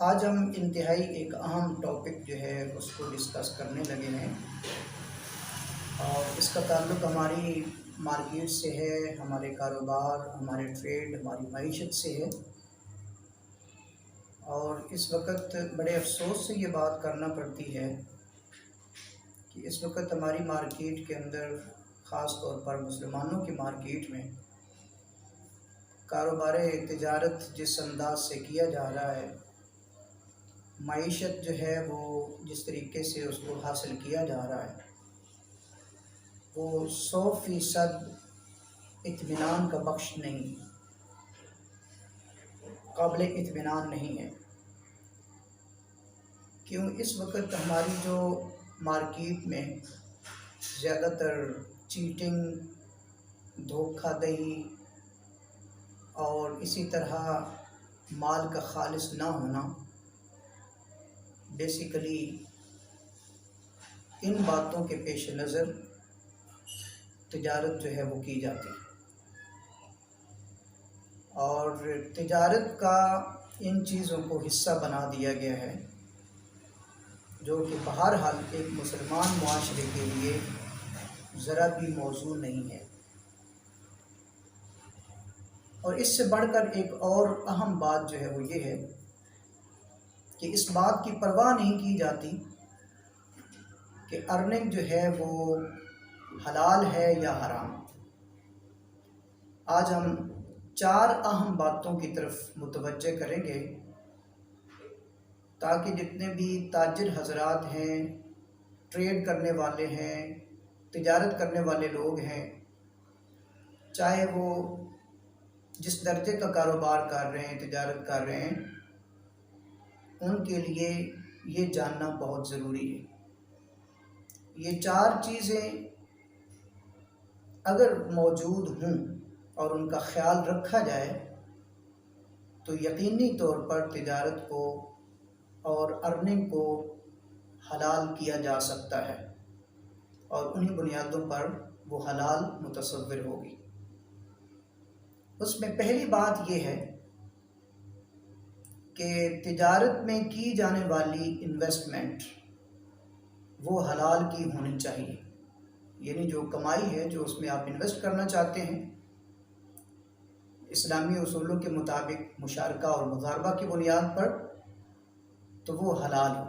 آج ہم انتہائی ایک اہم ٹاپک جو ہے اس کو ڈسکس کرنے لگے ہیں، اور اس کا تعلق ہماری مارکیٹ سے ہے، ہمارے کاروبار، ہمارے ٹریڈ، ہماری معیشت سے ہے۔ اور اس وقت بڑے افسوس سے یہ بات کرنا پڑتی ہے کہ اس وقت ہماری مارکیٹ کے اندر، خاص طور پر مسلمانوں کی مارکیٹ میں، کاروبار تجارت جس انداز سے کیا جا رہا ہے، معیشت جو ہے وہ جس طریقے سے اس کو حاصل کیا جا رہا ہے، وہ 100% اطمینان کا بخش نہیں، قابل اطمینان نہیں ہے۔ کیوں اس وقت ہماری جو مارکیٹ میں زیادہ تر چیٹنگ، دھوکہ دہی اور اسی طرح مال کا خالص نہ ہونا، بیسیکلی ان باتوں کے پیش نظر تجارت جو ہے وہ کی جاتی ہے، اور تجارت کا ان چیزوں کو حصہ بنا دیا گیا ہے جو کہ بہرحال ایک مسلمان معاشرے کے لیے ذرا بھی موزوں نہیں ہے۔ اور اس سے بڑھ کر ایک اور اہم بات جو ہے وہ یہ ہے کہ اس بات کی پرواہ نہیں کی جاتی کہ ارننگ جو ہے وہ حلال ہے یا حرام۔ آج ہم 4 اہم باتوں کی طرف متوجہ کریں گے تاکہ جتنے بھی تاجر حضرات ہیں، ٹریڈ کرنے والے ہیں، تجارت کرنے والے لوگ ہیں، چاہے وہ جس درجے کا کاروبار کر رہے ہیں، تجارت کر رہے ہیں، ان کے لیے یہ جاننا بہت ضروری ہے۔ یہ 4 چیزیں اگر موجود ہوں اور ان کا خیال رکھا جائے تو یقینی طور پر تجارت کو اور ارننگ کو حلال کیا جا سکتا ہے، اور انہی بنیادوں پر وہ حلال متصور ہوگی۔ اس میں پہلی بات یہ ہے کہ تجارت میں کی جانے والی انویسٹمنٹ وہ حلال کی ہونی چاہیے، یعنی جو کمائی ہے جو اس میں آپ انویسٹ کرنا چاہتے ہیں، اسلامی اصولوں کے مطابق مشارکہ اور مضاربہ کی بنیاد پر، تو وہ حلال ہو۔